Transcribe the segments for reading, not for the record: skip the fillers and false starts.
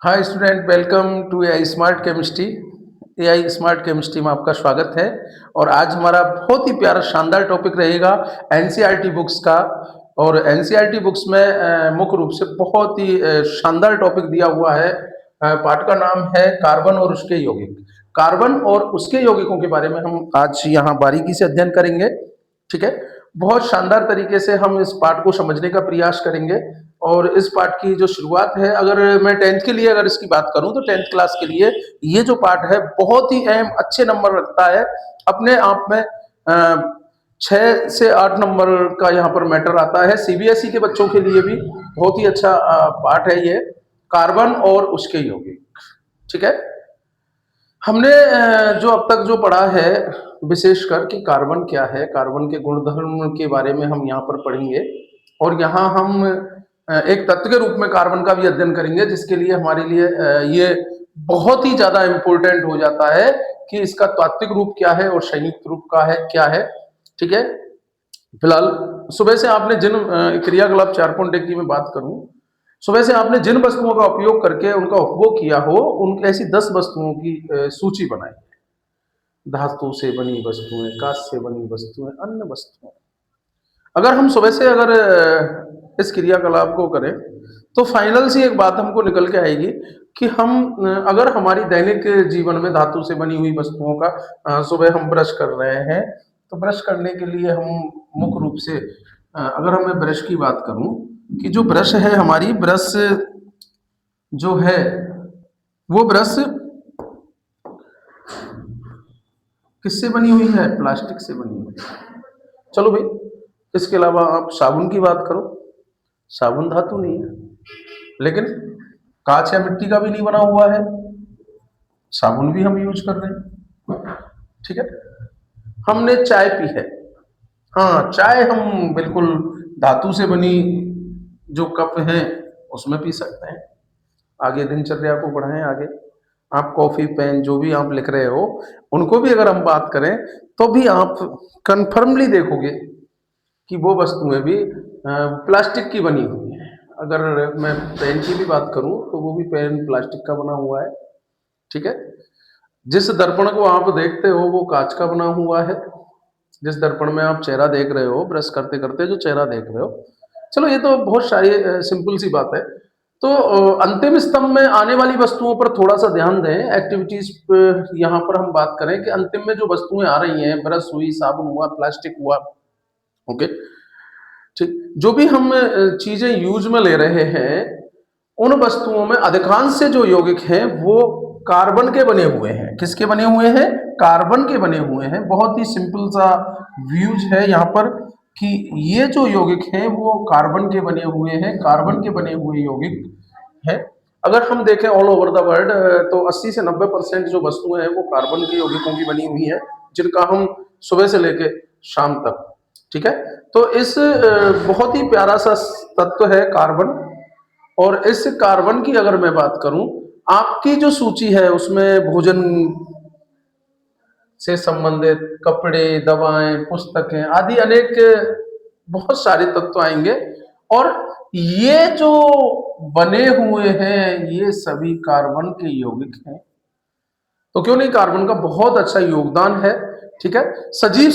Hi student, welcome to AI smart chemistry. AI smart chemistry में आपका स्वागत है। और आज हमारा बहुत ही प्यारा शानदार टॉपिक रहेगा एनसीईआरटी बुक्स का। और एनसीईआरटी बुक्स में मुख्य रूप से बहुत ही शानदार टॉपिक दिया हुआ है। पाठ का नाम है कार्बन और उसके यौगिक। कार्बन और उसके यौगिकों के बारे में हम आज यहाँ बारीकी से अध्ययन करेंगे। ठीक है, बहुत शानदार तरीके से हम इस पाठ को समझने का प्रयास करेंगे। और इस पाठ की जो शुरुआत है, अगर मैं 10th के लिए अगर इसकी बात करूं तो 10th क्लास के लिए ये जो पाठ है बहुत ही अहम अच्छे नंबर रखता है अपने आप में। 6 से 8 नंबर का यहाँ पर मैटर आता है। सीबीएसई के बच्चों के लिए भी बहुत ही अच्छा पाठ है ये, कार्बन और उसके यौगिक। ठीक है, हमने जो अब तक जो पढ़ा है विशेषकर कि कार्बन क्या है, कार्बन के गुणधर्म के बारे में हम यहाँ पर पढ़ेंगे। और यहाँ हम एक तत्व के रूप में कार्बन का भी अध्ययन करेंगे, जिसके लिए हमारे लिए ये बहुत ही ज्यादा इम्पोर्टेंट हो जाता है कि इसका तात्विक रूप क्या है और संयुक्त रूप का है क्या है। ठीक है, फिलहाल सुबह से आपने जिन क्रियाकलाप 4.1 की मैं बात करूं, सुबह से आपने जिन वस्तुओं का उपयोग करके उनका उपभोग किया हो, उन ऐसी 10 वस्तुओं की सूची बनाई। धातु से बनी वस्तुएं, कांच से बनी वस्तुएं, अन्य वस्तुएं। अगर हम सुबह से अगर इस क्रियाकलाप को करें तो फाइनल सी एक बात हमको निकल के आएगी कि हम अगर हमारी दैनिक जीवन में धातु से बनी हुई वस्तुओं का सुबह हम ब्रश कर रहे हैं, तो ब्रश करने के लिए हम मुख्य रूप से अगर मैं ब्रश की बात करूं कि जो ब्रश है, हमारी ब्रश जो है वो ब्रश किससे बनी हुई है? प्लास्टिक से बनी हुई है। चलो भाई, इसके अलावा आप साबुन की बात करो, साबुन धातु नहीं है, लेकिन कांच या मिट्टी का भी नहीं बना हुआ है, साबुन भी हम यूज कर रहे हैं। ठीक है, हमने चाय पी है, हाँ चाय हम बिल्कुल धातु से बनी जो कप है उसमें पी सकते हैं। आगे दिनचर्या को बढ़ाएं आगे। आप कॉफी पेन जो भी आप लिख रहे हो उनको भी अगर हम बात करें तो भी आप कन्फर्मली देखोगे कि वो वस्तुएं भी प्लास्टिक की बनी हुई है। अगर मैं पेन की भी बात करूं तो वो भी पेन प्लास्टिक का बना हुआ है। ठीक है, जिस दर्पण को आप देखते हो वो कांच का बना हुआ है। जिस दर्पण में आप चेहरा देख रहे हो, ब्रश करते करते जो चेहरा देख रहे हो, चलो ये तो बहुत सारी सिंपल सी बात है। तो अंतिम स्तंभ में आने वाली वस्तुओं पर थोड़ा सा ध्यान दें। एक्टिविटीज यहाँ पर हम बात करें कि अंतिम में जो वस्तुएं आ रही हैं, ब्रश हुई, साबुन हुआ, प्लास्टिक हुआ, ओके, ठीक, जो भी हम चीजें यूज में ले रहे हैं, उन वस्तुओं में अधिकांश से जो यौगिक हैं वो कार्बन के बने हुए हैं। किसके बने हुए हैं? कार्बन के बने हुए हैं। बहुत ही सिंपल सा व्यूज है यहाँ पर कि ये जो यौगिक हैं वो कार्बन के बने हुए हैं, कार्बन के बने हुए यौगिक है। अगर हम देखें ऑल ओवर द वर्ल्ड तो 80 से 90% जो वस्तुएं हैं वो कार्बन के यौगिकों की बनी हुई हैं, जिनका हम सुबह से लेके शाम तक, ठीक है। तो इस बहुत ही प्यारा सा तत्व है कार्बन। और इस कार्बन की अगर मैं बात करूं, आपकी जो सूची है उसमें भोजन से संबंधित कपड़े, दवाएं, पुस्तकें आदि अनेक बहुत सारे तत्व आएंगे। और ये जो बने हुए हैं ये सभी कार्बन के यौगिक हैं। तो क्यों नहीं, कार्बन का बहुत अच्छा योगदान है। ठीक है, सजीव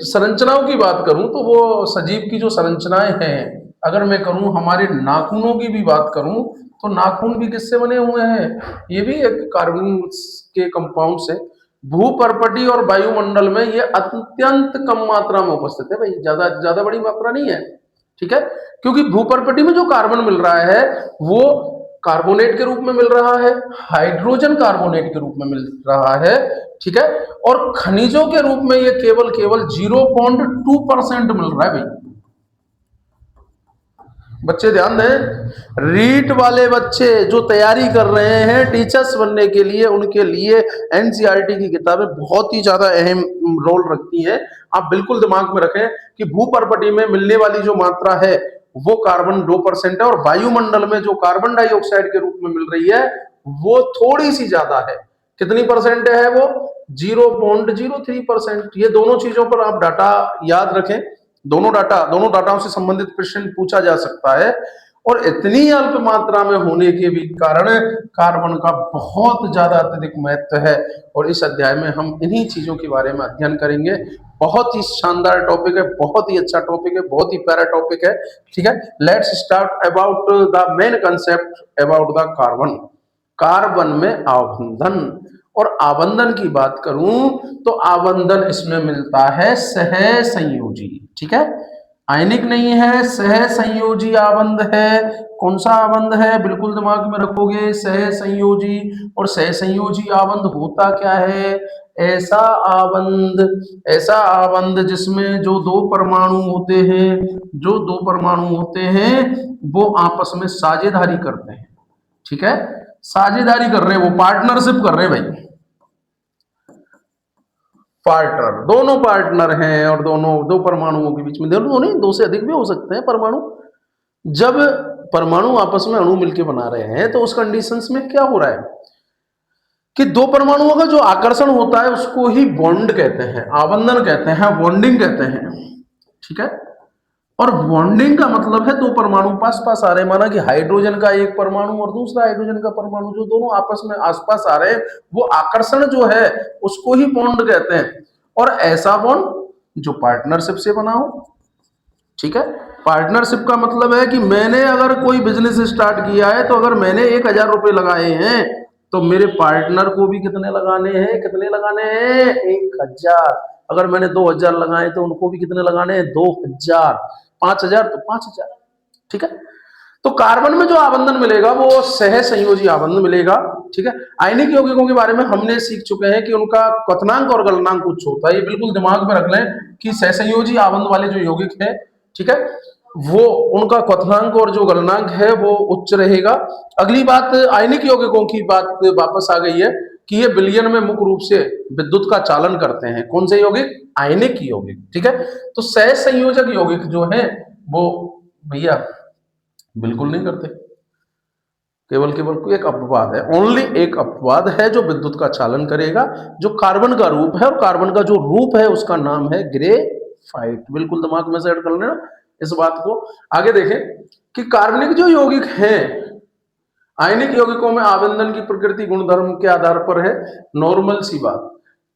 संरचनाओं की बात करूं तो वो सजीव की जो संरचनाएं हैं, अगर मैं करूं हमारे नाखूनों की भी बात करूं तो नाखून भी किससे बने हुए हैं? ये भी एक कार्बन के कंपाउंड से। भूपर्पटी और वायुमंडल में ये अत्यंत कम मात्रा में उपस्थित है भाई, ज्यादा ज्यादा बड़ी मात्रा नहीं है। ठीक है, क्योंकि भूपर्पटी में जो कार्बन मिल रहा है वो कार्बोनेट के रूप में मिल रहा है, हाइड्रोजन कार्बोनेट के रूप में मिल रहा है। ठीक है, और खनिजों के रूप में ये केवल 0.2% मिल रहा है भाई। बच्चे ध्यान दें, रीट वाले बच्चे जो तैयारी कर रहे हैं टीचर्स बनने के लिए, उनके लिए एनसीईआरटी की किताबें बहुत ही ज्यादा अहम रोल रखती हैं। आप बिल्कुल दिमाग में रखें कि भूपर्पटी में मिलने वाली जो मात्रा है वो कार्बन 2% है, और वायुमंडल में जो कार्बन डाइऑक्साइड के रूप में मिल रही है वो थोड़ी सी ज्यादा है। कितनी परसेंट है वो? 0.03%। ये दोनों चीजों पर आप डाटा याद रखें। दोनों डाटाओं से संबंधित प्रश्न पूछा जा सकता है। और इतनी अल्प मात्रा में होने के भी कारण कार्बन का बहुत ज्यादा अत्यधिक महत्व है। और इस अध्याय में हम इन्हीं चीजों के बारे में अध्ययन करेंगे। बहुत ही शानदार टॉपिक है, बहुत ही अच्छा टॉपिक है, बहुत ही प्यारा टॉपिक है। ठीक है, let's start about the main concept about the carbon. Carbon में आबंधन, और आबंधन की बात करूं तो आबंधन इसमें मिलता है सह संयोजी। ठीक है, आयनिक नहीं है, सह संयोजी आबंध है। कौन सा आबंध है, बिल्कुल दिमाग में रखोगे, सह संयोजी। और सह संयोजी आबंध होता क्या है, ऐसा ऐसा आबंध जिसमें जो दो परमाणु होते हैं, जो दो परमाणु होते हैं वो आपस में साझेदारी करते हैं। ठीक है, साझेदारी कर रहे हैं, वो पार्टनरशिप कर रहे हैं भाई। पार्टनर, दोनों पार्टनर हैं और दोनों दो परमाणुओं के बीच में, दोनों नहीं, दो से अधिक भी हो सकते हैं परमाणु। जब परमाणु आपस में अणु मिलकर बना रहे हैं तो उस कंडीशंस में क्या हो रहा है कि दो परमाणुओं का जो आकर्षण होता है उसको ही बॉन्ड कहते हैं, आबंधन कहते हैं, बॉन्डिंग कहते हैं। ठीक है, और बॉन्डिंग का मतलब है दो परमाणु पास पास आ रहे हैं। माना कि हाइड्रोजन का एक परमाणु और दूसरा हाइड्रोजन का परमाणु, जो दोनों आपस में आसपास आ रहे हैं, वो आकर्षण जो है उसको ही बॉन्ड कहते हैं। और ऐसा बॉन्ड जो पार्टनरशिप से बना हो। ठीक है, पार्टनरशिप का मतलब है कि मैंने अगर कोई बिजनेस स्टार्ट किया है तो अगर मैंने 1,000 रुपए लगाए हैं तो मेरे पार्टनर को भी कितने लगाने हैं, कितने लगाने हैं, 1,000। अगर मैंने 2,000 लगाए तो उनको भी कितने लगाने हैं, 2,000। 5,000 तो 5,000। ठीक है, तो कार्बन में जो आबंधन मिलेगा वो सह संयोजी आबंधन मिलेगा। ठीक है, आयनिक यौगिकों के बारे में हमने सीख चुके हैं कि उनका क्वथनांक और गलनांक कुछ होता है। ये बिल्कुल दिमाग में रख लें कि सहसंयोजी आबंध वाले जो यौगिक है, ठीक है, वो उनका क्वथनांक और जो गलनांक है वो उच्च रहेगा। अगली बात, आयनिक यौगिकों की बात वापस आ गई है कि ये विलयन में मुख्य रूप से विद्युत का चालन करते हैं। कौन से यौगिक, आयनिक यौगिक। ठीक है, तो सह संयोजक यौगिक जो है वो भैया बिल्कुल नहीं करते, केवल केवल एक अपवाद है, ओनली एक अपवाद है जो विद्युत का चालन करेगा, जो कार्बन का रूप है। और कार्बन का जो रूप है उसका नाम है ग्रेफाइट। बिल्कुल दिमाग में सेट कर लेना इस बात को। आगे देखें कि कार्बनिक जो यौगिक हैं, आयनिक यौगिकों में आबंधन की प्रकृति गुणधर्म के आधार पर है। नॉर्मल सी बात,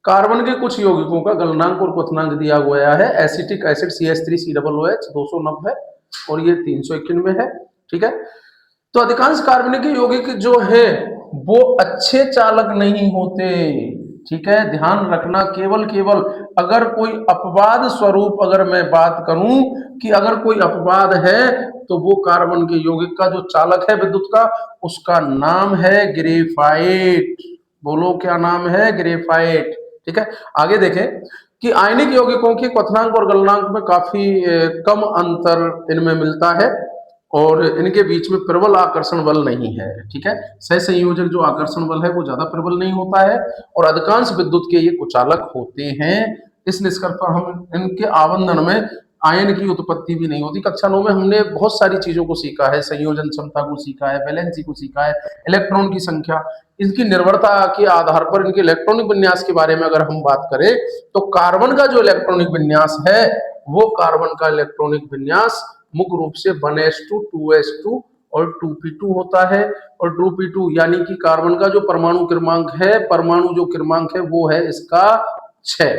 कार्बन के कुछ यौगिकों का गलनांक और क्वथनांक दिया गया है। एसिटिक एसिड CH3COOH 290 और ये 391 है। ठीक है, तो अधिकांश कार्बनिक यौगिक जो है वो अच्छे चालक नहीं होते। ठीक है, ध्यान रखना, केवल केवल अगर कोई अपवाद स्वरूप अगर मैं बात करूं कि अगर कोई अपवाद है तो वो कार्बन के यौगिक का जो चालक है विद्युत का, उसका नाम है ग्रेफाइट। बोलो क्या नाम है, ग्रेफाइट। ठीक है, आगे देखें कि आयनिक यौगिकों के क्वथनांक और गलनांक में काफी कम अंतर इनमें मिलता है और इनके बीच में प्रबल आकर्षण बल नहीं है। ठीक है, सह संयोजक जो आकर्षण बल है वो ज्यादा प्रबल नहीं होता है और अधिकांश विद्युत के ये कुचालक होते हैं। इस निष्कर्ष पर हम इनके आबंधन में आयन की उत्पत्ति भी नहीं होती। कक्षा 9 में हमने बहुत सारी चीजों को सीखा है, संयोजन क्षमता को सीखा है, वैलेंसी को सीखा है, इलेक्ट्रॉन की संख्या, इनकी निर्भरता के आधार पर इनके इलेक्ट्रॉनिक विन्यास के बारे में अगर हम बात करें तो कार्बन का जो इलेक्ट्रॉनिक विन्यास है वो कार्बन का इलेक्ट्रॉनिक विन्यास मुख्य रूप से 1s2 2s2 और 2p2 होता है। और 2p2 यानी कि कार्बन का जो परमाणु क्रमांक है, परमाणु जो क्रमांक है वो है इसका 6।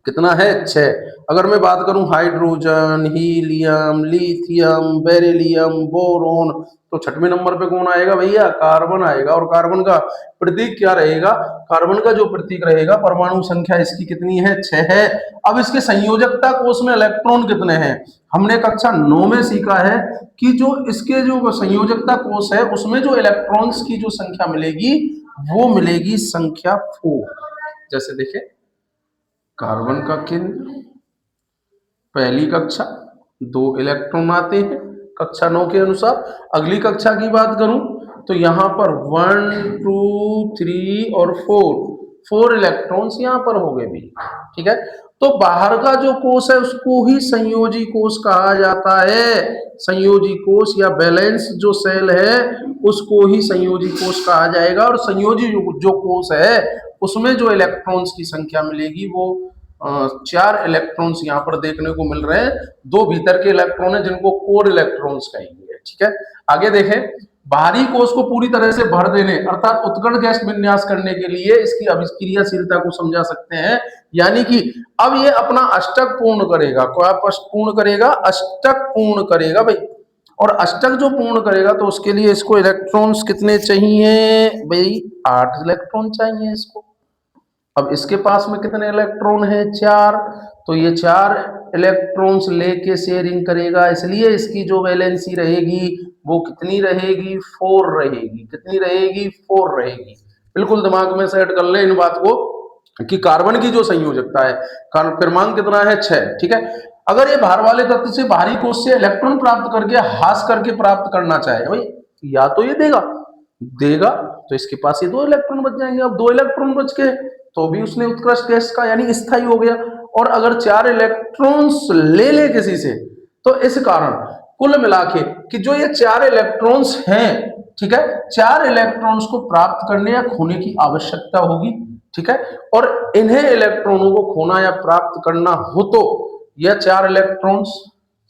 कितना है, 6। अगर मैं बात करूं hydrogen, helium, lithium, beryllium, boron, तो 6वें नंबर पे कौन आएगा भैया, कार्बन आएगा। और कार्बन का प्रतीक क्या रहेगा, कार्बन का जो प्रतीक रहेगा, परमाणु संख्या इसकी कितनी है, 6 है। अब इसके संयोजकता कोष में इलेक्ट्रॉन कितने हैं, हमने कक्षा 9 में सीखा है कि जो इसके जो संयोजकता कोष है उसमें जो इलेक्ट्रॉन्स की जो संख्या मिलेगी वो मिलेगी संख्या 4। जैसे देखें कार्बन का चिन्ह, पहली कक्षा 2 इलेक्ट्रॉन आते हैं कक्षा 9 के अनुसार। अगली कक्षा की बात करूं तो यहां पर 1 2 3 और 4 इलेक्ट्रॉन्स यहां पर हो गए भी। ठीक है, तो बाहर का जो कोष है उसको ही संयोजी कोष कहा जाता है। संयोजी कोष या बैलेंस जो सेल है उसको ही संयोजी कोष कहा जाएगा। और संयोजी जो कोष है उसमें जो इलेक्ट्रॉन्स की संख्या मिलेगी वो 4 इलेक्ट्रॉन्स यहाँ पर देखने को मिल रहे हैं। 2 भीतर के इलेक्ट्रॉन है जिनको कोर इलेक्ट्रॉन्स कहेंगे। ठीक है। आगे देखें, बाहरी कोश को पूरी तरह से भर देने अर्थात उत्कर्ण गैस विन्यास करने के लिए इसकी अभिक्रियाशीलता को समझा सकते हैं। यानी कि अब ये अपना अष्टक पूर्ण करेगा, क्या पूर्ण करेगा? अष्टक पूर्ण करेगा भाई। और अष्टक जो पूर्ण करेगा तो उसके लिए इसको इलेक्ट्रॉन्स कितने चाहिए भाई? 8 इलेक्ट्रॉन चाहिए इसको। अब इसके पास में कितने इलेक्ट्रॉन है? 4। तो ये 4 इलेक्ट्रॉन्स लेके शेयरिंग करेगा, इसलिए इसकी जो वैलेंसी रहेगी वो कितनी रहेगी? 4 रहेगी। कितनी रहेगी? 4 रहेगी। बिल्कुल दिमाग में सेट कर ले इन बात को कि कार्बन की जो संयोजकता है, क्रमांक कितना है? 6। ठीक है। अगर ये बाहर वाले तत्व से बाहरी कोश से इलेक्ट्रॉन प्राप्त करके हास करके प्राप्त करना चाहे भाई, या तो ये देगा तो इसके पास ये 2 इलेक्ट्रॉन बच जाएंगे। अब 2 इलेक्ट्रॉन बच के तो भी उसने उत्कृष्ट गैस का यानी स्थायी हो गया। और अगर 4 इलेक्ट्रॉन्स ले किसी से, तो इस कारण कुल मिला के कि जो ये 4 इलेक्ट्रॉन्स हैं, ठीक है, 4 इलेक्ट्रॉन्स को प्राप्त करने या खोने की आवश्यकता होगी। ठीक है। और इन्हें इलेक्ट्रॉनों को खोना या प्राप्त करना हो तो यह 4 इलेक्ट्रॉन्स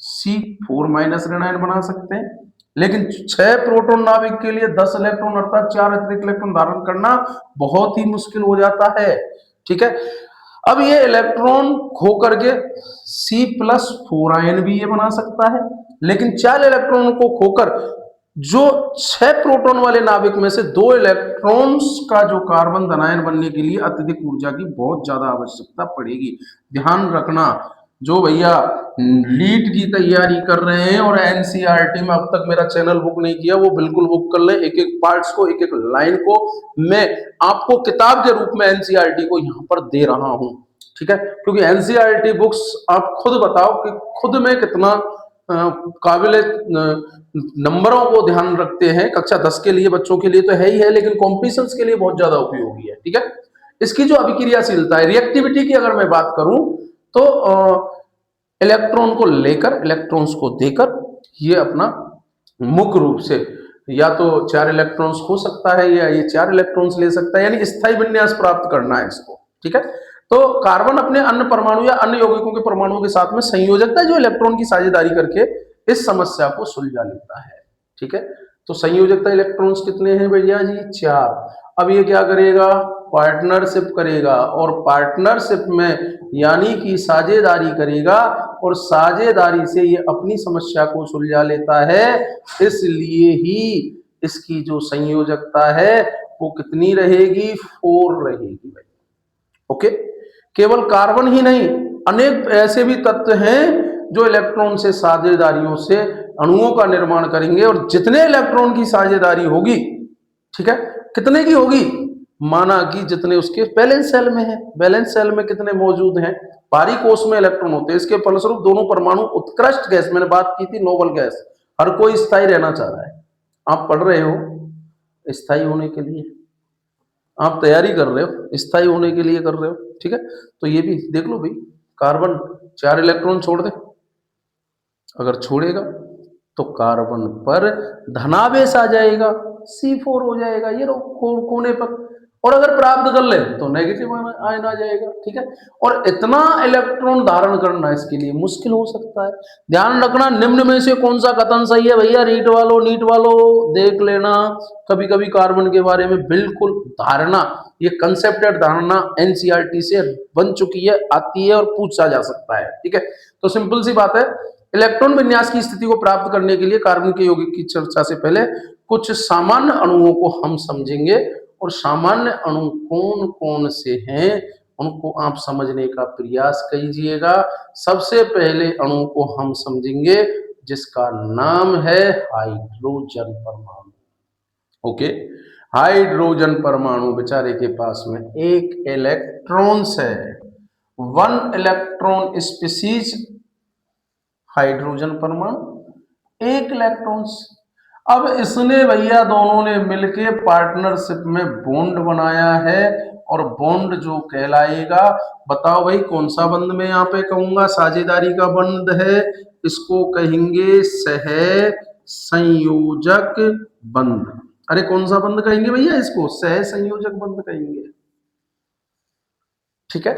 C4- ऋण आयन बना सकते हैं। लेकिन 6 प्रोटॉन नाभिक के लिए 10 इलेक्ट्रॉन अर्थात 4 अतिरिक्त इलेक्ट्रॉन धारण करना बहुत ही मुश्किल हो जाता है। ठीक है। अब ये इलेक्ट्रॉन खो करके C+4 आयन भी ये बना सकता है। लेकिन 4 इलेक्ट्रॉन को खोकर जो 6 प्रोटॉन वाले नाभिक में से 2 इलेक्ट्रॉन्स का जो कार्बन धनायन बनने के लिए अत्यधिक ऊर्जा की बहुत ज्यादा आवश्यकता पड़ेगी। ध्यान रखना, जो भैया लीट की तैयारी कर रहे हैं और एनसीईआरटी में अब तक मेरा चैनल बुक नहीं किया, वो बिल्कुल बुक कर ले। एक एक पार्ट्स को, एक एक लाइन को मैं आपको किताब के रूप में एनसीईआरटी को यहाँ पर दे रहा हूँ। ठीक है। क्योंकि एनसीईआरटी बुक्स आप खुद बताओ कि खुद में कितना काबिल नंबरों को ध्यान रखते हैं। कक्षा 10 के लिए बच्चों के लिए तो है ही है, लेकिन कॉम्पिटिशन्स के लिए बहुत ज्यादा उपयोगी है। ठीक है। इसकी जो अभिक्रियाशीलता है, रिएक्टिविटी की अगर मैं बात करूं तो इलेक्ट्रॉन को लेकर, इलेक्ट्रॉन्स को देकर ये अपना मुख्य रूप से या तो 4 इलेक्ट्रॉन्स हो सकता है या ये 4 इलेक्ट्रॉन्स ले सकता है, यानी स्थायी विन्यास प्राप्त करना है इसको। ठीक है। तो कार्बन अपने अन्य परमाणु या अन्य यौगिकों के परमाणुओं के साथ में संयोजकता जो इलेक्ट्रॉन की साझेदारी करके इस समस्या को सुलझा लेता है। ठीक है। तो संयोजकता इलेक्ट्रॉन्स कितने हैं भैया जी? 4। अब ये क्या करेगा? पार्टनरशिप करेगा, और पार्टनरशिप में यानी कि साझेदारी करेगा, और साझेदारी से ये अपनी समस्या को सुलझा लेता है। इसलिए ही इसकी जो संयोजकता है वो कितनी रहेगी? 4 रहेगी भाई। ओके। केवल कार्बन ही नहीं, अनेक ऐसे भी तत्व हैं जो इलेक्ट्रॉन से साझेदारियों से अणुओं का निर्माण करेंगे, और जितने इलेक्ट्रॉन की साझेदारी होगी, ठीक है, कितने की होगी? माना कि जितने उसके वैलेंस सेल में है। वैलेंस सेल में कितने मौजूद हैं? बाहरी कोश में इलेक्ट्रॉन होते हैं। इसके फलस्वरूप दोनों परमाणु उत्कृष्ट गैस, मैंने बात की थी नोबल गैस, हर कोई स्थायी रहना चाह रहा है। आप पढ़ रहे हो स्थायी होने के लिए, आप तैयारी कर रहे हो स्थायी होने के लिए कर रहे हो। ठीक है। तो ये भी देख लो भाई, कार्बन 4 इलेक्ट्रॉन छोड़ दे, अगर छोड़ेगा तो कार्बन पर धनावेश आ जाएगा, C4 हो जाएगा ये कोने पर, और अगर प्राप्त कर ले तो नेगेटिव आयन आ जाएगा। ठीक है। और इतना इलेक्ट्रॉन धारण करना इसके लिए मुश्किल हो सकता है। ध्यान रखना, निम्न में से कौन सा कथन सही है भैया? नीट वालों देख लेना। कभी कभी कार्बन के बारे में बिल्कुल धारणा, ये कंसेप्टेड धारणा एनसीईआरटी से बन चुकी है, आती है और पूछा जा सकता है। ठीक है। तो सिंपल सी बात है, इलेक्ट्रॉन विन्यास की स्थिति को प्राप्त करने के लिए कार्बन के यौगिक की चर्चा से पहले कुछ सामान्य अणुओं को हम समझेंगे, और सामान्य अणु कौन कौन से हैं उनको आप समझने का प्रयास कीजिएगा। सबसे पहले अणु को हम समझेंगे जिसका नाम है हाइड्रोजन परमाणु। ओके। हाइड्रोजन परमाणु बेचारे के पास में एक इलेक्ट्रॉन्स है, 1 इलेक्ट्रॉन स्पीसीज हाइड्रोजन परमाणु, 1 इलेक्ट्रॉन्स। अब इसने भैया दोनों ने मिलके पार्टनरशिप में बॉन्ड बनाया है, और बॉन्ड जो कहलाएगा, बताओ भाई कौन सा बंध में यहाँ पे कहूंगा? साझेदारी का बंध है, इसको कहेंगे सह संयोजक बंध। अरे कौन सा बंध कहेंगे भैया? इसको सह संयोजक बंध कहेंगे। ठीक है।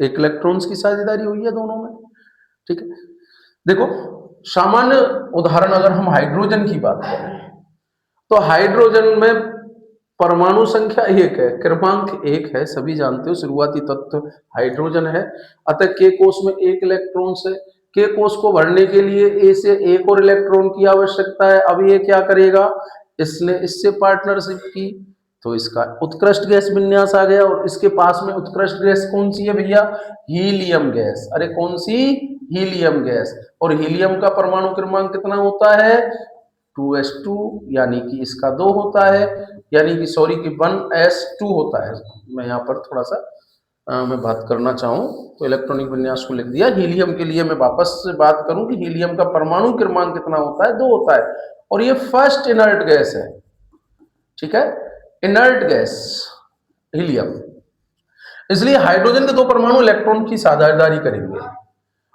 1 इलेक्ट्रॉन्स की साझेदारी हुई है दोनों में। ठीक है। देखो, सामान्य उदाहरण अगर हम हाइड्रोजन की बात करें तो हाइड्रोजन में परमाणु संख्या एक है, क्रमांक एक है, सभी जानते हो शुरुआती तत्व हाइड्रोजन है। अतः के कोष में एक इलेक्ट्रॉन से के कोष को भरने के लिए ए से एक और इलेक्ट्रॉन की आवश्यकता है। अब ये क्या करेगा, इसने इससे पार्टनरशिप की तो इसका उत्कृष्ट गैस विन्यास आ गया। और इसके पास में उत्कृष्ट गैस कौन सी है भैया, हीलियम गैस। अरे कौन सी, हीलियम गैस। और हीलियम का परमाणु क्रमांक कितना होता है, 2s2, यानी कि इसका 2 होता है, यानी कि सॉरी कि 1s2 होता है। मैं यहाँ पर थोड़ा सा मैं बात करना चाहूँ तो इलेक्ट्रॉनिक विन्यास को लिख दिया। हीलियम के लिए मैं वापस से बात करूं कि हीलियम का परमाणु क्रमांक कितना होता है, 2 होता है। और ये फर्स्ट इनर्ट गैस है, ठीक है, इनर्ट गैस हीलियम। इसलिए हाइड्रोजन के 2 परमाणु इलेक्ट्रॉन की साझेदारी करेंगे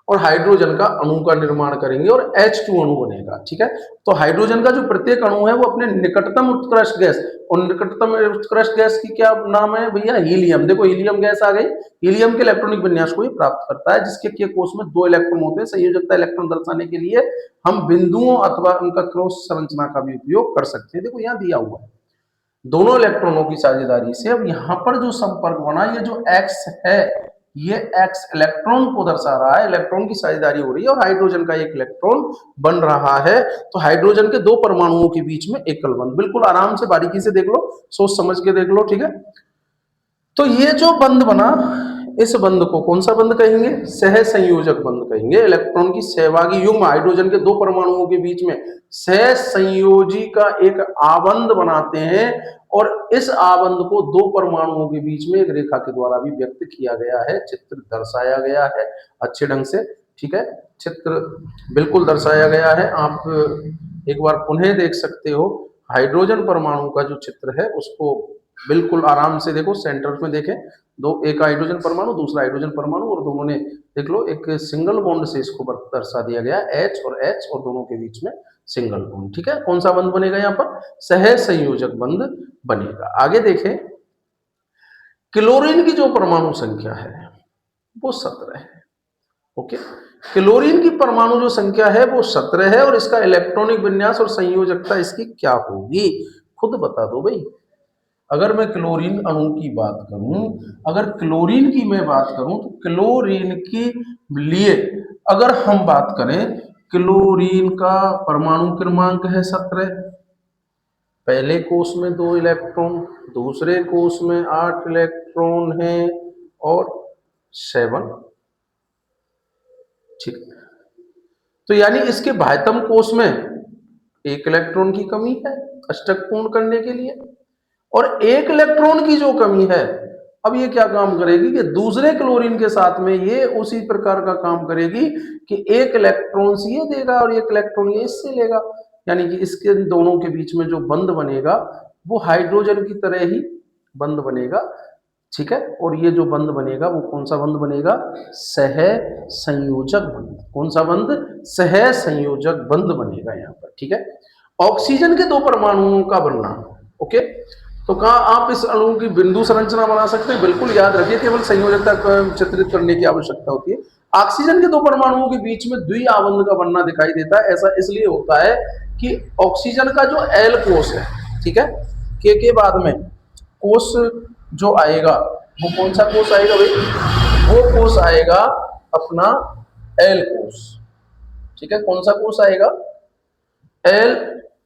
और हाइड्रोजन का अणु का निर्माण करेंगे और H2 अणु बनेगा, ठीक है। तो हाइड्रोजन का जो प्रत्येक अणु है वो अपने निकटतम उत्कृष्ट गैस, और निकटतम उत्कृष्ट गैस की क्या नाम है भैया, हीलियम। देखो हीलियम गैस आ गई, हीलियम के इलेक्ट्रॉनिक विन्यास को ये प्राप्त करता है, जिसके के कोष में 2 इलेक्ट्रॉन होते हैं। संयोजकता इलेक्ट्रॉन दर्शाने के लिए हम बिंदुओं अथवा उनका क्रॉस संरचना का भी उपयोग कर सकते हैं। देखो यहाँ दिया हुआ है, दोनों इलेक्ट्रॉनों की साझेदारी से। अब यहाँ पर जो संपर्क बना, ये जो X है, ये X इलेक्ट्रॉन को दर्शा रहा है, इलेक्ट्रॉन की साझेदारी हो रही है और हाइड्रोजन का एक इलेक्ट्रॉन बन रहा है। तो हाइड्रोजन के 2 परमाणुओं के बीच में एकल बंध, बिल्कुल आराम से बारीकी से देख लो, सोच समझ के देख लो, ठीक है। तो ये जो बंध बना, इस बंध को कौन सा बंध कहेंगे, सह संयोजक बंध कहेंगे। इलेक्ट्रॉन की सहभागी युग्म हाइड्रोजन के 2 परमाणुओं के बीच में सह संयोजी का एक आबंध बनाते हैं और इस आबंध को 2 परमाणुओं के बीच में एक रेखा के द्वारा भी व्यक्त किया गया है, चित्र दर्शाया गया है अच्छे ढंग से, ठीक है। चित्र बिल्कुल दर्शाया गया है, आप एक बार पुनः देख सकते हो। हाइड्रोजन परमाणु का जो चित्र है उसको बिल्कुल आराम से देखो, सेंटर में देखें, एक हाइड्रोजन परमाणु, दूसरा हाइड्रोजन परमाणु, और दोनों ने देख लो एक सिंगल बॉन्ड से इसको दर्शा दिया गया, H और दोनों के बीच में सिंगल बॉन्ड, ठीक है। कौन सा बंध बनेगा यहाँ पर, सह संयोजक बंध बनेगा। आगे देखें, क्लोरीन की जो परमाणु संख्या है वो 17 है, ओके। क्लोरीन की परमाणु जो संख्या है वो 17 है और इसका इलेक्ट्रॉनिक विन्यास और संयोजकता इसकी क्या होगी, खुद बता दो भाई। अगर मैं क्लोरीन अणु की बात करूं, अगर क्लोरीन की मैं बात करूं तो क्लोरीन के लिए अगर हम बात करें, क्लोरीन का परमाणु क्रमांक है 17, पहले कोष में 2 इलेक्ट्रॉन, दूसरे कोष में 8 इलेक्ट्रॉन है और 7, ठीक। तो यानी इसके बाह्यतम कोष में 1 इलेक्ट्रॉन की कमी है अष्टक पूर्ण करने के लिए, और 1 इलेक्ट्रॉन की जो कमी है, अब ये क्या काम करेगी कि दूसरे क्लोरीन के साथ में ये उसी प्रकार का काम करेगी कि 1 इलेक्ट्रॉन से ये देगा और 1 इलेक्ट्रॉन ये इससे लेगा, यानी कि इसके दोनों के बीच में जो बंध बनेगा वो हाइड्रोजन की तरह ही बंध बनेगा, ठीक है। और ये जो बंध बनेगा वो कौन सा बंध बनेगा, सह संयोजक बंध। कौन सा बंध, सह संयोजक बंध बनेगा यहाँ पर, ठीक है। ऑक्सीजन के 2 परमाणुओं का बनना, ओके। तो कहा आप इस अणु की बिंदु संरचना बना सकते हैं, बिल्कुल याद रखिए, केवल संयोजकता को चित्रित करने की आवश्यकता होती है। ऑक्सीजन के 2 परमाणुओं के बीच में द्विआबंध का बनना दिखाई देता है। ऐसा इसलिए होता है कि ऑक्सीजन का जो एल कोष है, ठीक है, के बाद में कोष जो आएगा वो कौन सा कोष आएगा भाई, वो कोष आएगा अपना एल कोष, ठीक है। कौन सा कोष आएगा, एल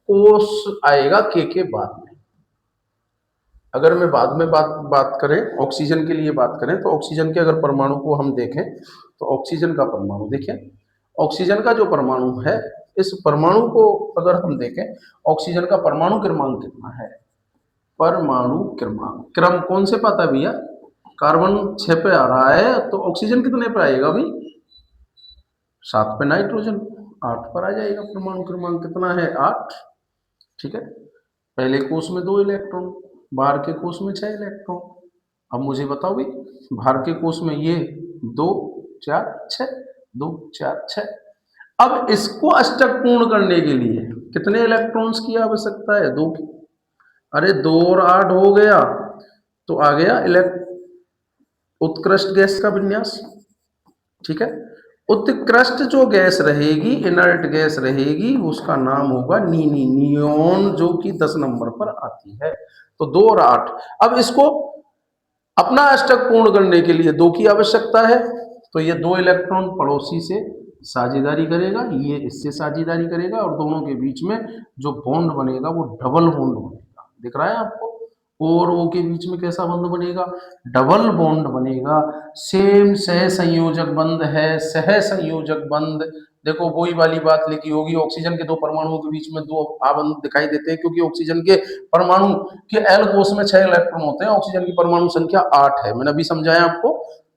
कोष आएगा के बाद में। अगर मैं बाद में बात करें, ऑक्सीजन के लिए बात करें, तो ऑक्सीजन के अगर परमाणु को हम देखें तो ऑक्सीजन का परमाणु देखें, ऑक्सीजन का जो परमाणु है, इस परमाणु को अगर हम देखें, ऑक्सीजन का परमाणु क्रमांक कितना है, परमाणु क्रमांक, क्रम कौन से पाता है भैया, कार्बन 6 पे आ रहा है, तो ऑक्सीजन कितने पे आएगा भाई, 7 पे, नाइट्रोजन 8 पर आ जाएगा। परमाणु क्रमांक कितना है, 8, ठीक है। पहले कोष में 2 इलेक्ट्रॉन, बाहर के कोष में 6 इलेक्ट्रॉन। अब मुझे बताओ भाई, बाहर के कोष में ये 2 4 6, 2 4 6। अब इसको अष्टक पूर्ण करने के लिए कितने इलेक्ट्रॉन्स की आवश्यकता है, 2 की। अरे 2 और 8 हो गया तो आ गया उत्कृष्ट गैस का विन्यास, ठीक है। उत्कृष्ट जो गैस रहेगी, इनर्ट गैस रहेगी, उसका नाम होगा नियोन, जो कि 10 नंबर पर आती है। तो 2 और 8। अब इसको अपना अष्टक पूर्ण करने के लिए 2 की आवश्यकता है, तो ये 2 इलेक्ट्रॉन पड़ोसी से साझेदारी करेगा, ये इससे साझेदारी करेगा, और दोनों के बीच में जो बॉन्ड बनेगा वो डबल बॉन्ड बनेगा। दिख रहा है आपको? और ओ के बीच में कैसा बंध बनेगा? डबल बॉन्ड बनेगा। सेम सहसंयोजक बंध है, सहसंयोजक बंध। देखो वही वाली बात लिखी होगी, ऑक्सीजन के 2 परमाणुओं के बीच में 2 आबंध दिखाई देते हैं, क्योंकि ऑक्सीजन के परमाणु के एल कोष में 6 इलेक्ट्रॉन होते हैं, ऑक्सीजन की परमाणु संख्या 8 है। मैंने अभी समझाया आपको,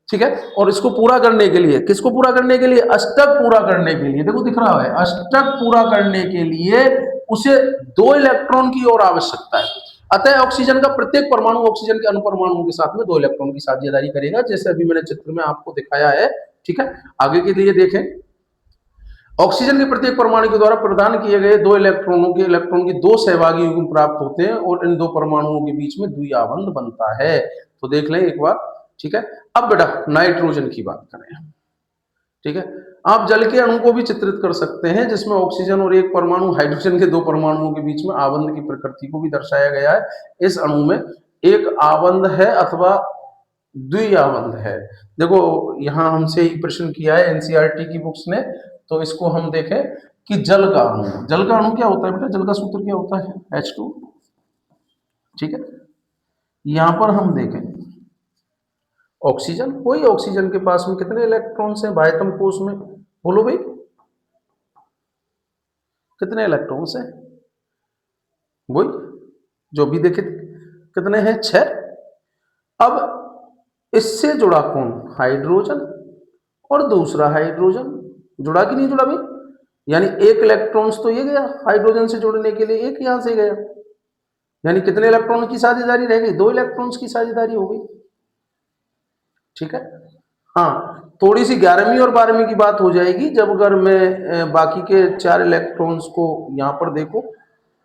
ठीक है। और इसको पूरा करने के लिए, किसको पूरा करने के लिए? अष्टक पूरा करने के लिए, देखो दिख रहा है, अष्टक पूरा करने के लिए उसे 2 इलेक्ट्रॉन की और आवश्यकता है। अतः ऑक्सीजन का प्रत्येक परमाणु ऑक्सीजन के अनुपरमाणुओं के साथ में 2 इलेक्ट्रॉन की साझेदारी करेगा, जैसे अभी मैंने चित्र में आपको दिखाया है, ठीक है। आगे के लिए देखें, ऑक्सीजन के प्रत्येक परमाणु के द्वारा प्रदान किए गए 2 इलेक्ट्रॉन की 2 सहभागी युग्म प्राप्त होते हैं, और इन 2 परमाणुओं के बीच में द्विआबंध बनता है। तो देख लें एक बार, ठीक है। अब बेटा नाइट्रोजन की बात करें, ठीक है। आप जल के अणु को भी चित्रित कर सकते हैं, जिसमें ऑक्सीजन और एक परमाणु हाइड्रोजन के 2 परमाणुओं के बीच में आबंध की प्रकृति को भी दर्शाया गया है। इस अणु में एक आबंध है अथवा द्विआबंध है। देखो यहां हमसे ही प्रश्न किया है एनसीईआरटी की बुक्स ने, तो इसको हम देखें कि जल का अणु क्या होता है बेटा? जल का सूत्र क्या होता है? H2, ठीक है। यहां पर हम देखें ऑक्सीजन, वही ऑक्सीजन के पास में कितने इलेक्ट्रॉन्स हैं बाह्यतम कोश में? बोलो भाई, कितने इलेक्ट्रॉन्स हैं? वही जो भी देखे, कितने हैं? 6। अब इससे जुड़ा कौन? हाइड्रोजन, और दूसरा हाइड्रोजन। जुड़ा कि नहीं जुड़ा भाई? यानी एक इलेक्ट्रॉन्स तो ये गया हाइड्रोजन से जोड़ने के लिए, एक यहां से गया, यानी कितने इलेक्ट्रॉन की साझेदारी रह गई? 2 इलेक्ट्रॉन्स की साझेदारी हो गई, ठीक है। हाँ, थोड़ी सी 11वीं और 12वीं की बात हो जाएगी, जब अगर मैं बाकी के 4 इलेक्ट्रॉन्स को यहाँ पर देखो,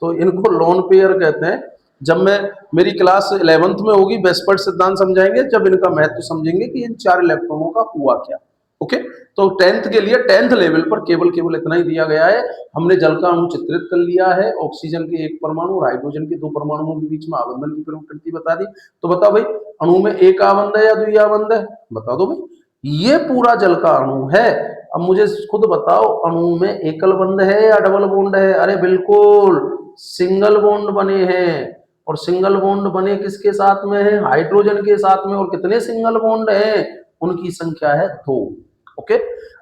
तो इनको लोन पेयर कहते हैं। जब मैं मेरी क्लास 11th में होगी, वेस्पर्ट सिद्धांत समझाएंगे, जब इनका महत्व समझेंगे कि इन 4 इलेक्ट्रॉनों का हुआ क्या। ओके, तो 10th के लिए 10th लेवल पर केवल इतना ही दिया गया है। हमने जल का अणु चित्रित कर लिया है, ऑक्सीजन के 1 परमाणु और हाइड्रोजन के 2 परमाणुओं के बीच में आबंधन की प्रकृति बता दी। तो बताओ भाई, अणु में एक आबंध है या द्विआबंध है? बता दो भाई, ये पूरा जल का अणु है। अब मुझे खुद बताओ, अणु में एकल बंध है या डबल बॉन्ड है? अरे बिल्कुल सिंगल बॉन्ड बने हैं, और सिंगल बॉन्ड बने किसके साथ में है? हाइड्रोजन के साथ में। और कितने सिंगल बॉन्ड हैं? उनकी संख्या है 2। ओके,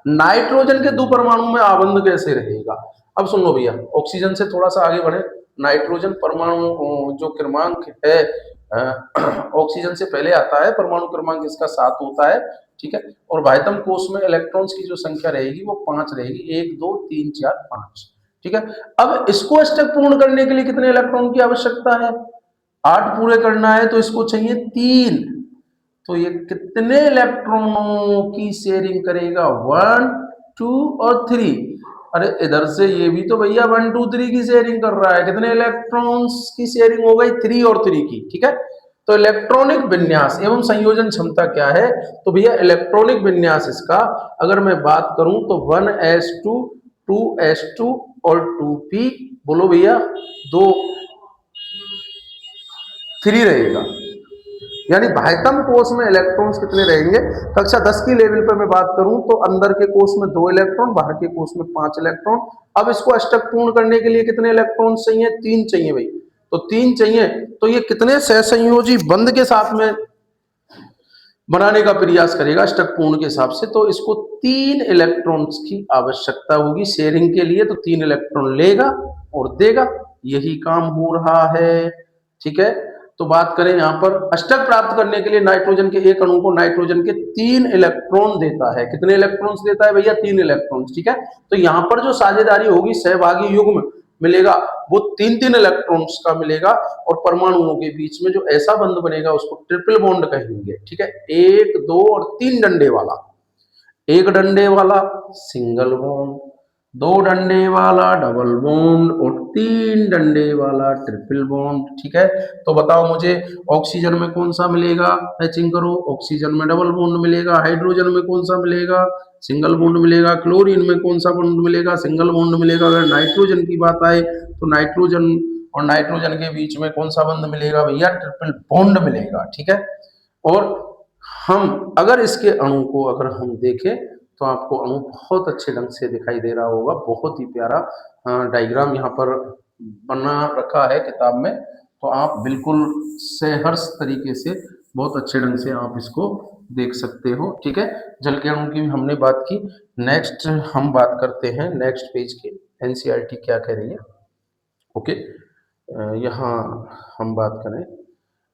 नाइट्रोजन के 2 परमाणु में आबंध कैसे रहेगा? अब सुन लो भैया, ऑक्सीजन से थोड़ा सा आगे बढ़े। नाइट्रोजन परमाणु जो क्रमांक है ऑक्सीजन से पहले आता है, परमाणु क्रमांक इसका 7 होता है, ठीक है। और बाह्यतम कोश में इलेक्ट्रॉन्स की जो संख्या रहेगी वो 5 रहेगी, 1 2 3 4 5, ठीक है। अब इसको अष्टक पूर्ण करने के लिए कितने इलेक्ट्रॉन की आवश्यकता है? 8 पूरे करना है तो इसको चाहिए 3। तो ये कितने इलेक्ट्रॉनों की शेयरिंग करेगा? 1 2 और 3। अरे इधर से ये भी तो भैया 1 2 3 की शेयरिंग कर रहा है। कितने इलेक्ट्रॉन्स की शेयरिंग हो गई? 3 और 3 की, ठीक है। तो इलेक्ट्रॉनिक विन्यास एवं संयोजन क्षमता क्या है? तो भैया इलेक्ट्रॉनिक विन्यास इसका अगर मैं बात करूं तो 1s2 2s2 और 2p, बोलो भैया 2 3 रहेगा। यानी बाह्यतम कोश में इलेक्ट्रॉन्स कितने रहेंगे? कक्षा 10 की लेवल पर मैं बात करूं तो अंदर के कोश में 2 इलेक्ट्रॉन, बाहर के कोश में 5 इलेक्ट्रॉन। अब इसको अष्टक पूर्ण करने के लिए कितने इलेक्ट्रॉन चाहिए? 3 चाहिए भाई। तो 3 चाहिए, तो ये कितने सहसंयोजी बंध के साथ में बनाने का प्रयास करेगा अष्टक पूर्ण के हिसाब से? तो इसको 3 इलेक्ट्रॉन्स की आवश्यकता होगी शेयरिंग के लिए। तो 3 इलेक्ट्रॉन लेगा और देगा, यही काम हो रहा है, ठीक है। तो बात करें यहाँ पर अष्टक प्राप्त करने के लिए नाइट्रोजन के एक अणु को नाइट्रोजन के 3 इलेक्ट्रॉन देता है। कितने इलेक्ट्रॉन्स देता है भैया? 3 इलेक्ट्रॉन्स, ठीक है। तो यहाँ पर जो साझेदारी होगी सहभागी युग्म मिलेगा वो 3 इलेक्ट्रॉन्स का मिलेगा, और परमाणुओं के बीच में जो ऐसा बंध बनेगा उसको ट्रिपल बॉन्ड कहेंगे, ठीक है। 1 2 और 3 डंडे वाला, 1 डंडे वाला सिंगल बॉन्ड, 2 डंडे वाला डबल बॉन्ड, और तीन डंडे वाला ट्रिपल बॉन्ड, ठीक है। तो बताओ मुझे ऑक्सीजन में कौन सा मिलेगा, मैचिंग करो। ऑक्सीजन में डबल बॉन्ड मिलेगा, हाइड्रोजन में कौन सा मिलेगा, सिंगल बॉन्ड मिलेगा, क्लोरीन में कौन सा बॉन्ड मिलेगा, सिंगल बॉन्ड मिलेगा। अगर नाइट्रोजन की बात आए तो नाइट्रोजन और नाइट्रोजन के बीच में कौन सा बंध मिलेगा भैया, ट्रिपल बॉन्ड मिलेगा, ठीक है। और हम अगर इसके अणु को अगर हम देखें तो आपको अणु बहुत अच्छे ढंग से दिखाई दे रहा होगा, बहुत ही प्यारा डायग्राम यहाँ पर बना रखा है किताब में। तो आप बिल्कुल सहर्ष तरीके से बहुत अच्छे ढंग से आप इसको देख सकते हो, ठीक है। जल के अणु की भी हमने बात की। नेक्स्ट हम बात करते हैं नेक्स्ट पेज की, एनसीईआरटी क्या कह रही है। ओके, यहाँ हम बात करें,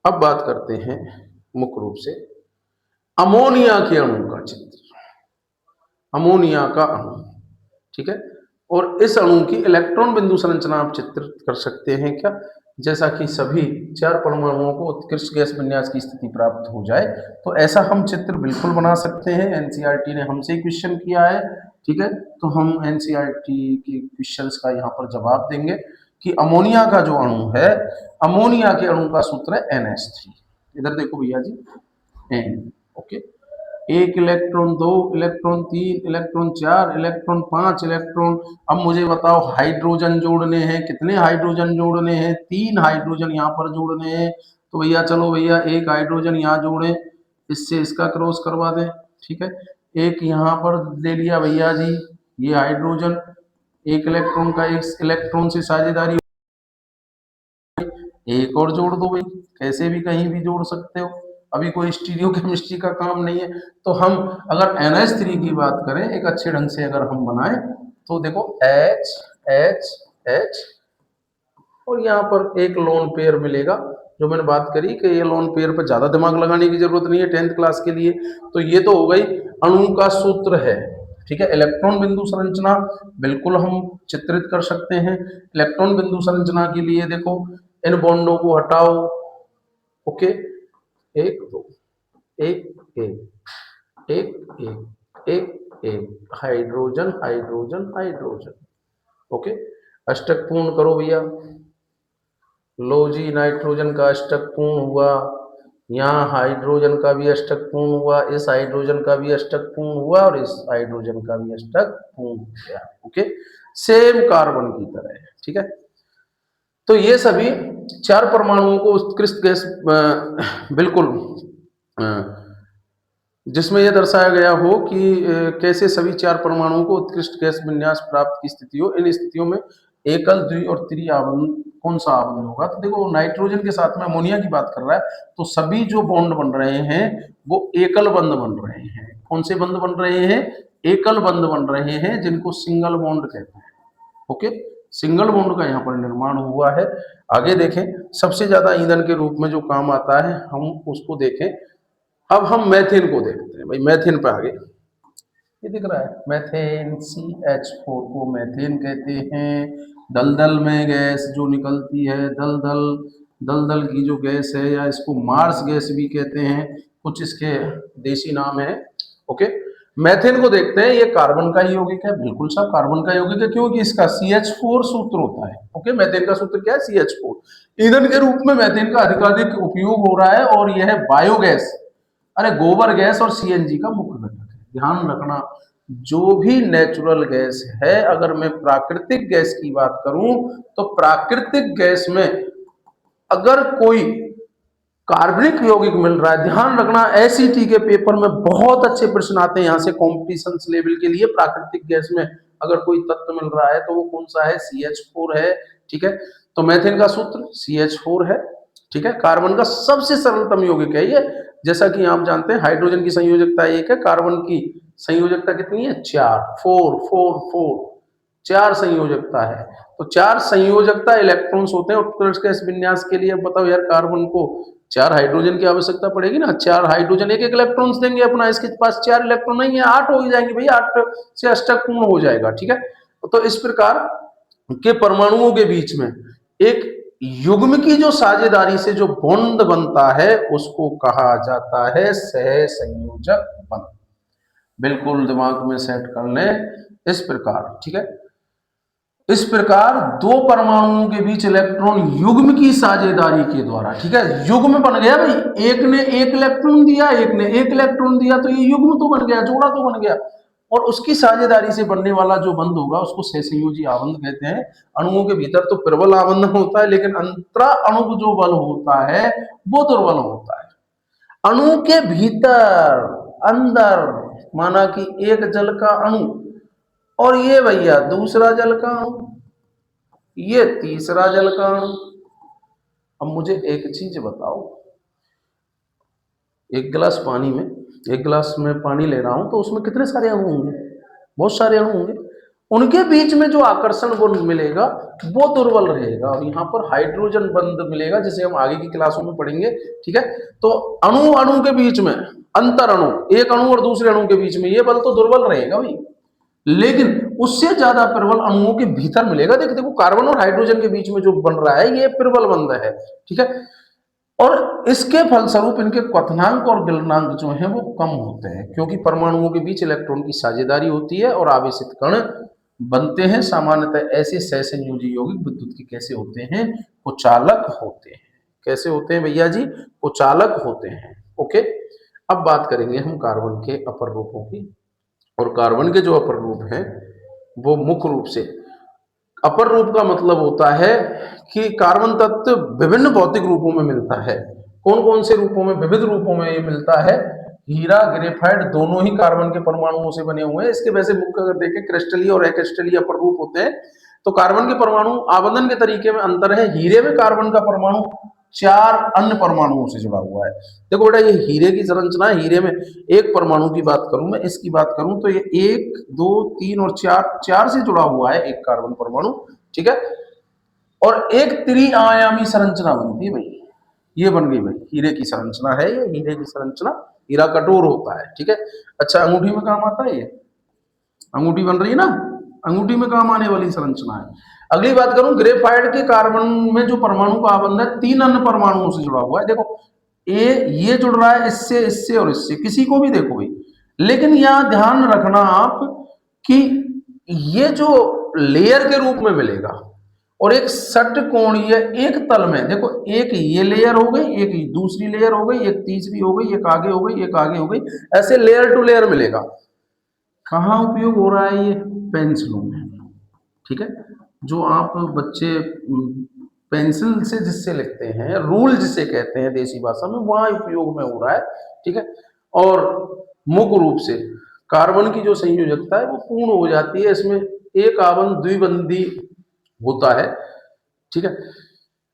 अब बात करते हैं मुख्य रूप से अमोनिया के अणु का चित्र, अमोनिया का अणु, ठीक है। और इस अणु की इलेक्ट्रॉन बिंदु संरचना आप चित्रित कर सकते हैं क्या, जैसा कि सभी चार परमाणुओं को उत्कृष्ट गैस विन्यास की स्थिति प्राप्त हो जाए, तो ऐसा हम चित्र बिल्कुल बना सकते हैं। एनसीईआरटी ने हमसे क्वेश्चन किया है, ठीक है। तो हम एनसीईआरटी के क्वेश्चंस का यहाँ पर जवाब देंगे कि अमोनिया का जो अणु है, अमोनिया के अणु का सूत्र है NH3। इधर देखो भैया जी, N, ओके। एक इलेक्ट्रॉन, दो इलेक्ट्रॉन, तीन इलेक्ट्रॉन, चार इलेक्ट्रॉन, पांच इलेक्ट्रॉन। अब मुझे बताओ हाइड्रोजन जोड़ने हैं, कितने हाइड्रोजन जोड़ने हैं, तीन हाइड्रोजन यहाँ पर जोड़ने हैं। तो भैया चलो भैया एक हाइड्रोजन यहाँ जोड़े, इससे इसका क्रॉस करवा दें, ठीक है। एक यहाँ पर ले लिया भैया जी ये हाइड्रोजन, एक इलेक्ट्रॉन का एक इलेक्ट्रॉन से साझेदारी, एक और जोड़ दो भाई, कैसे भी कहीं भी जोड़ सकते हो, अभी कोई स्टीरियो केमिस्ट्री का काम नहीं है। तो हम अगर NH3 की बात करें एक अच्छे ढंग से अगर हम बनाएं तो देखो H H H, और यहाँ पर एक लोन पेयर मिलेगा, जो मैंने बात करी कि ये लोन पेयर पर ज्यादा दिमाग लगाने की जरूरत नहीं है 10th क्लास के लिए। तो ये तो हो गई अणु का सूत्र है, ठीक है। इलेक्ट्रॉन बिंदु संरचना बिल्कुल हम चित्रित कर सकते हैं। इलेक्ट्रॉन बिंदु संरचना के लिए देखो इन बॉन्डों को हटाओ, ओके, एक दो, एक एक एक एक एक एक, हाइड्रोजन हाइड्रोजन हाइड्रोजन, ओके। अष्टक पूर्ण करो भैया, लो जी नाइट्रोजन का अष्टक पूर्ण हुआ, यहाँ हाइड्रोजन का भी अष्टक पूर्ण हुआ, इस हाइड्रोजन का भी अष्टक पूर्ण हुआ और इस हाइड्रोजन का भी अष्टक पूर्ण हो गया, ओके। सेम कार्बन की तरह, ठीक है। तो ये सभी चार परमाणुओं को उत्कृष्ट गैस बिल्कुल जिसमें यह दर्शाया गया हो कि कैसे सभी चार परमाणुओं को उत्कृष्ट गैस विन्यास प्राप्त की स्थिति हो। इन स्थितियों में एकल, द्वि और त्रि आबंध कौन सा आबंध होगा। तो देखो नाइट्रोजन के साथ में अमोनिया की बात कर रहा है, तो सभी जो बॉन्ड बन रहे हैं वो एकल बंध बन रहे हैं। कौन से बंध बन रहे हैं, एकल बंध बन रहे हैं, जिनको सिंगल बॉन्ड कहते हैं, ओके। सिंगल बॉन्ड का यहाँ पर निर्माण हुआ है। आगे देखें, सबसे ज्यादा ईंधन के रूप में जो काम आता है हम उसको देखें। अब हम मैथेन को देखते हैं भाई, मैथेन पे आगे ये दिख रहा है मैथेन, CH4 को मैथेन कहते हैं। दलदल में गैस जो निकलती है, दलदल, दलदल की जो गैस है, या इसको मार्स गैस भी कहते हैं, कुछ इसके देसी नाम है, ओके। मैथेन को देखते हैं, ये कार्बन का यौगिक है, बिल्कुल सब कार्बन का यौगिक है, क्योंकि इसका CH4 सूत्र होता है, ओके। मैथेन का सूत्र क्या है, CH4। ईंधन के रूप में मैथेन का अधिकाधिक उपयोग हो रहा है और यह बायोगैस, अरे गोबर गैस और CNG का मुख्य घटक है। ध्यान रखना, जो भी नेचुरल गैस है, अगर मैं प्राकृतिक गैस की बात करूं तो प्राकृतिक गैस में अगर कोई कार्बनिक यौगिक मिल रहा है, ध्यान रखना SET के पेपर में बहुत अच्छे प्रश्न आते हैं यहाँ से कॉम्पिटिशन लेवल के लिए। प्राकृतिक गैस में अगर कोई तत्व मिल रहा है तो वो कौन सा है, CH4 है, ठीक है। तो मैथेन का सूत्र CH4 है, ठीक है। कार्बन का सबसे सरलतम यौगिक है ये, जैसा कि आप जानते हैं हाइड्रोजन की संयोजकता एक है, कार्बन की संयोजकता कितनी है, 4, 4 4 4, 4 संयोजकता है। तो 4 संयोजकता इलेक्ट्रॉन्स होते हैं उत्कृष्ट गैस विन्यास के लिए। बताओ यार, कार्बन को 4 हाइड्रोजन की आवश्यकता पड़ेगी ना, 4 हाइड्रोजन एक एक इलेक्ट्रॉन्स देंगे अपना, इसके पास 4 इलेक्ट्रॉन नहीं है, 8 हो ही जाएंगे भैया, 8 से अष्टक पूर्ण हो जाएगा, ठीक है। तो इस प्रकार के परमाणुओं के बीच में एक युग्म की जो साझेदारी से जो बॉन्ड बनता है उसको कहा जाता है सह संयोजक बंध। बिल्कुल दिमाग में सेट कर लें इस प्रकार, ठीक है। इस प्रकार दो परमाणुओं के बीच इलेक्ट्रॉन युग्म की साझेदारी के द्वारा, ठीक है, युग्म बन गया भाई, एक ने एक इलेक्ट्रॉन दिया, एक ने एक इलेक्ट्रॉन दिया, तो ये युग्म तो बन गया, जोड़ा तो बन गया। और उसकी साझेदारी से बनने वाला जो बंध होगा उसको सहसंयोजी आबंध कहते हैं। अणुओं के भीतर तो प्रबल आबंधन होता है, लेकिन अंतरा अणु जो बल होता है वो दुर्बल होता है। अणु के भीतर अंदर माना कि एक जल का अणु, और ये भैया दूसरा जल का अणु, ये तीसरा जल का अणु। अब मुझे एक चीज बताओ, एक गिलास पानी में, एक गिलास में पानी ले रहा हूं तो उसमें कितने सारे अणु होंगे? बहुत सारे अणु होंगे। उनके बीच में जो आकर्षण गुण मिलेगा वो दुर्बल रहेगा, और यहाँ पर हाइड्रोजन बंध मिलेगा, जिसे हम आगे की क्लासों में पढ़ेंगे, ठीक है। तो अणु अणु के बीच में अंतर अणु, एक अणु और दूसरे अणु के बीच में ये बल तो दुर्बल रहेगा भाई, लेकिन उससे ज्यादा प्रबल अणुओं के भीतर मिलेगा। देखो कार्बन और हाइड्रोजन के बीच में जो बन रहा है ये प्रबल बंध है, ठीक है। और इसके फलस्वरूप इनके क्वथनांक और गलनांक जो है वो कम होते हैं, क्योंकि परमाणुओं के बीच इलेक्ट्रॉन की साझेदारी होती है और आवेशित कण बनते हैं। सामान्यतः ऐसे सहसंयोजी यौगिक विद्युत के कैसे होते हैं? कुचालक होते हैं। कैसे होते हैं भैया जी? कुचालक होते हैं। ओके, अब बात करेंगे हम कार्बन के अपर रूपों की। और कार्बन के जो अपर रूप हैं वो मुख्य रूप से, अपर रूप का मतलब होता है कि कार्बन तत्व विभिन्न भौतिक रूपों में मिलता है। कौन कौन से रूपों में? विविध रूपों में ये मिलता है। हीरा, ग्रेफाइट दोनों ही कार्बन के परमाणुओं से बने हुए हैं। इसके वैसे मुख्य अगर देखें क्रिस्टलीय और अक्रिस्टलीय अपर रूप होते हैं। तो कार्बन के परमाणु आबंधन के तरीके में अंतर है। हीरे में कार्बन का परमाणु 4 अन्य परमाणुओं से जुड़ा हुआ है। देखो बेटा, ये हीरे की संरचना है। हीरे में एक परमाणु की बात करूं, मैं इसकी बात करूं तो ये 1 2 3 और 4 से जुड़ा हुआ है एक कार्बन परमाणु, ठीक है। और एक त्रिआयामी संरचना बनती है भाई, ये बन गई भाई हीरे की संरचना है। ये हीरे की संरचना, हीरा कठोर होता है, ठीक है। अच्छा, अंगूठी में काम आता है ये, अंगूठी बन रही है ना, अंगूठी में काम आने वाली संरचना है। अगली बात करूं, ग्रेफाइट के कार्बन में जो परमाणु का आबंध है 3 अन्य परमाणुओं से जुड़ा हुआ है। देखो ये जुड़ रहा है इससे, इससे और इससे, किसी को भी देखो भाई। लेकिन यहां ध्यान रखना आप कि ये जो लेयर के रूप में मिलेगा, और एक षटकोणीय एक तल में, देखो एक ये लेयर हो गई, एक दूसरी लेयर हो गई, एक तीसरी हो गई, एक आगे हो गई, एक आगे हो गई, ऐसे लेयर टू लेयर मिलेगा। कहाँ उपयोग हो रहा है ये? पेंसिलों में, ठीक है। जो आप बच्चे पेंसिल से जिससे लिखते हैं, रूल जिसे कहते हैं देसी भाषा में, वहां उपयोग में हो रहा है, ठीक है। और मुख्य रूप से कार्बन की जो संयोजकता है वो पूर्ण हो जाती है। इसमें एक आबंध द्विबंधी होता है, ठीक है।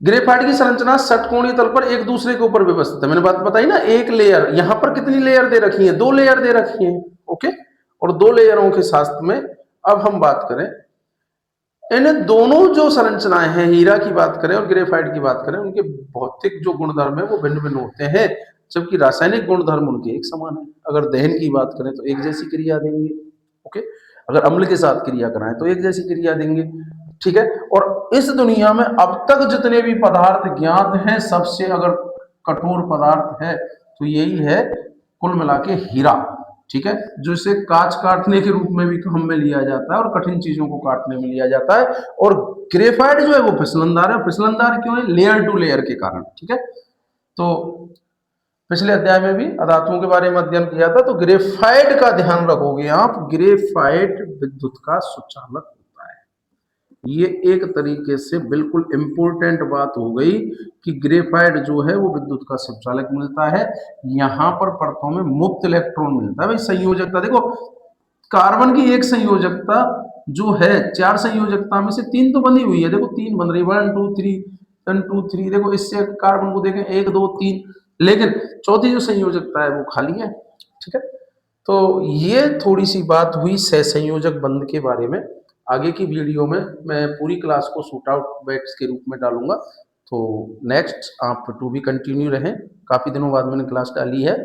ग्रेफाइट की संरचना षटकोणीय तल पर एक दूसरे के ऊपर व्यवस्थित है। मैंने बात बताई ना, एक लेयर, यहां पर कितनी लेयर दे रखी है? 2 लेयर दे रखी है, ओके। और 2 लेयरों के साथ में अब हम बात करें, इन दोनों जो संरचनाएं हैं, हीरा की बात करें और ग्रेफाइट की बात करें, उनके भौतिक जो गुणधर्म है वो भिन्न भिन्न होते हैं, जबकि रासायनिक गुणधर्म उनके एक समान है। अगर दहन की बात करें तो एक जैसी क्रिया देंगे, ओके। अगर अम्ल के साथ क्रिया कराएं तो एक जैसी क्रिया देंगे, ठीक है। और इस दुनिया में अब तक जितने भी पदार्थ ज्ञात हैं, सबसे अगर कठोर पदार्थ है तो यही है कुल मिला के हीरा, ठीक है। जो इसे कांच काटने के रूप में भी हम में लिया जाता है और कठिन चीजों को काटने में लिया जाता है। और ग्रेफाइट जो है वो फिसलनदार है। फिसलनदार क्यों है? लेयर टू लेयर के कारण, ठीक है। तो पिछले अध्याय में भी अधातुओं के बारे में अध्ययन किया था। तो ग्रेफाइट का ध्यान रखोगे आप, ग्रेफाइट विद्युत का सुचालक होता है। ये एक तरीके से बिल्कुल इंपॉर्टेंट बात हो गई कि ग्रेफाइट जो है वो विद्युत का सुचालक मिलता है। यहां पर परतों में मुक्त इलेक्ट्रॉन मिलता है भाई। संयोजकता देखो, कार्बन की एक संयोजकता जो है, 4 संयोजकता में से 3 तो बनी हुई है। देखो 3 बन रही, 1 2 3 1 2 3। देखो इससे कार्बन को देखें 1 2 3, लेकिन चौथी जो संयोजकता है वो खाली है, ठीक है। तो ये थोड़ी सी बात हुई सहसंयोजक बंध के बारे में। आगे की वीडियो में मैं पूरी क्लास को शूट आउट बैट्स के रूप में डालूंगा। तो नेक्स्ट आप टू बी कंटिन्यू रहें। काफ़ी दिनों बाद मैंने क्लास डाली है।